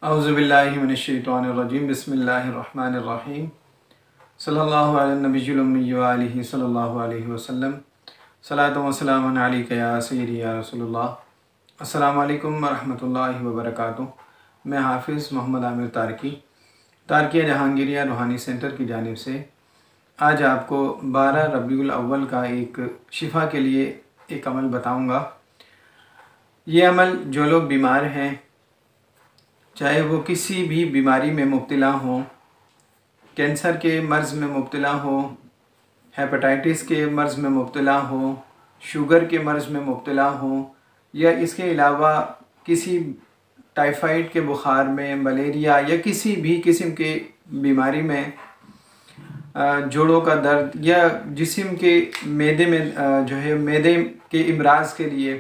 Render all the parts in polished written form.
औज़ुबिल्लाहि मिनश्शैतानिर्रजीम बिस्मिल्लाहिर्रहमानिर्रहीम सल्लल्लाहु अला नबिय्यिल उम्मी व आलिहि सल्लल्लाहु अलैहि वसल्लम सलातो व सलामुन अलैका या सय्यदी या रसूलल्लाह। अस्सलामु अलैकुम व रहमतुल्लाहि व बरकातुहू। मैं हाफिज़ मोहम्मद आमिर तारकिया जहांगीरिया रूहानी सेंटर की जानिब से आज आपको 12 रबीउल अव्वल का एक शिफा के लिए एक अमल बताऊंगा। ये अमल जो लोग बीमार हैं, चाहे वो किसी भी बीमारी में मुब्तला हों, कैंसर के मर्ज़ में मुब्तला हो, हेपेटाइटिस के मर्ज़ में मुब्तला हो, शुगर के मर्ज़ में मुब्तला हो, या इसके अलावा किसी टाइफाइड के बुखार में, मलेरिया या किसी भी किस्म के बीमारी में, जोड़ों का दर्द या जिस्म के मैदे में जो है मैदे के इमराज़ के लिए,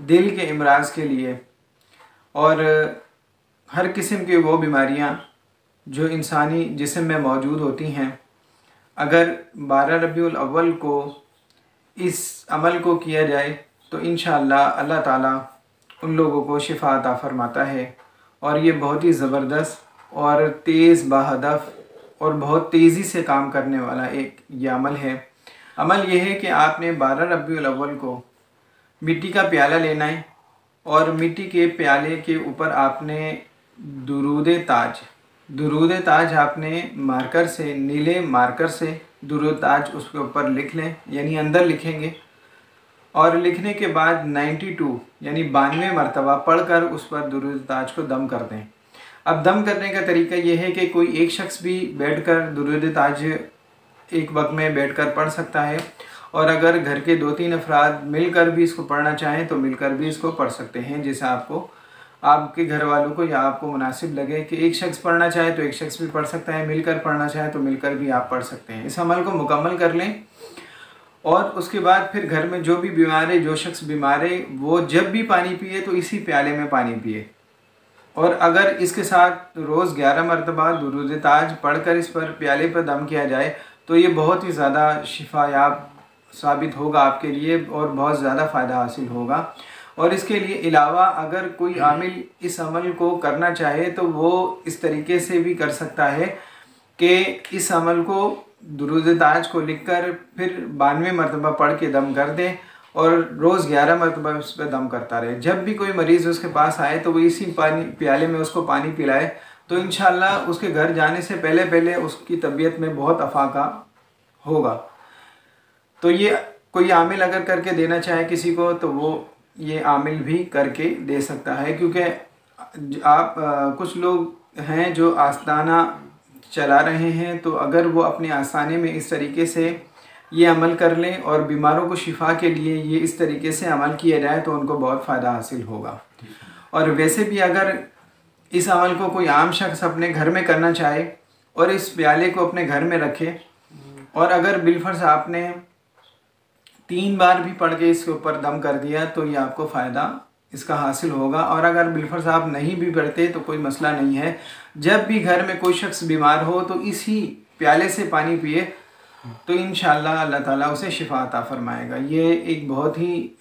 दिल के इमराज़ के लिए और हर किस्म की वो बीमारियां जो इंसानी जिस्म में मौजूद होती हैं, अगर 12 रबीउल अव्वल को इस अमल को किया जाए तो इंशाअल्लाह अल्लाह ताला उन लोगों को शिफा अता फरमाता है। और ये बहुत ही ज़बरदस्त और तेज़ बहदफ और बहुत तेज़ी से काम करने वाला एक ये अमल है। अमल ये है कि आपने 12 रबीउल अव्वल को मिट्टी का प्याला लेना है और मिट्टी के प्याले के ऊपर आपने दुरूद ताज आपने मार्कर से, नीले मार्कर से दुरूद ताज उसके ऊपर लिख लें, यानी अंदर लिखेंगे। और लिखने के बाद 92 यानी 92 मरतबा पढ़कर उस पर दुरूद ताज को दम कर दें। अब दम करने का तरीका यह है कि कोई एक शख्स भी बैठकर दुरूद ताज एक वक्त में बैठकर पढ़ सकता है, और अगर घर के 2-3 अफराद मिलकर भी इसको पढ़ना चाहें तो मिलकर भी इसको पढ़ सकते हैं। जैसे आपको, आपके घर वालों को या आपको मुनासिब लगे कि एक शख्स पढ़ना चाहे तो एक शख्स भी पढ़ सकता है, मिलकर पढ़ना चाहे तो मिलकर भी आप पढ़ सकते हैं। इस अमल को मुकम्मल कर लें और उसके बाद फिर घर में जो भी बीमार है, जो शख्स बीमार है, वो जब भी पानी पिए तो इसी प्याले में पानी पिए। और अगर इसके साथ रोज़ 11 मरतबा दुरूद ताज पढ़कर इस पर प्याले पर दम किया जाए तो ये बहुत ही ज़्यादा शिफायाब साबित होगा आपके लिए और बहुत ज़्यादा फ़ायदा हासिल होगा। और इसके लिए अलावा अगर कोई आमिल इस अमल को करना चाहे तो वो इस तरीके से भी कर सकता है कि इस अमल को दुरूद ताज को लिखकर फिर 92 मरतबा पढ़ के दम कर दे और रोज़ 11 मरतबा उस पर दम करता रहे। जब भी कोई मरीज़ उसके पास आए तो वो इसी प्याले में उसको पानी पिलाए, तो इंशाअल्लाह उसके घर जाने से पहले पहले उसकी तबीयत में बहुत अफाका होगा। तो ये कोई आमिल अगर करके देना चाहे किसी को तो वो ये आमिल भी करके दे सकता है, क्योंकि आप कुछ लोग हैं जो आस्ताना चला रहे हैं, तो अगर वो अपने आस्ताने में इस तरीके से ये अमल कर लें और बीमारों को शिफा के लिए ये इस तरीके से अमल किया जाए तो उनको बहुत फ़ायदा हासिल होगा। और वैसे भी अगर इस अमल को कोई आम शख्स अपने घर में करना चाहे और इस प्याले को अपने घर में रखे, और अगर बिलफर्ज आपने 3 बार भी पढ़ के इसके ऊपर दम कर दिया तो ये आपको फ़ायदा इसका हासिल होगा। और अगर बिलफर्ज आप नहीं भी पढ़ते तो कोई मसला नहीं है, जब भी घर में कोई शख्स बीमार हो तो इसी प्याले से पानी पिए तो इंशाअल्लाह अल्लाह ताला उसे शिफा अता फरमाएगा। ये एक बहुत ही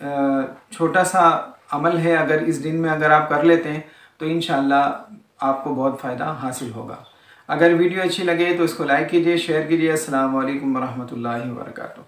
छोटा सा अमल है, अगर इस दिन में अगर आप कर लेते हैं तो इंशाअल्लाह आपको बहुत फ़ायदा हासिल होगा। अगर वीडियो अच्छी लगे तो इसको लाइक कीजिए, शेयर कीजिए। अस्सलामु अलैकुम व रहमतुल्लाहि व बरकातुहू।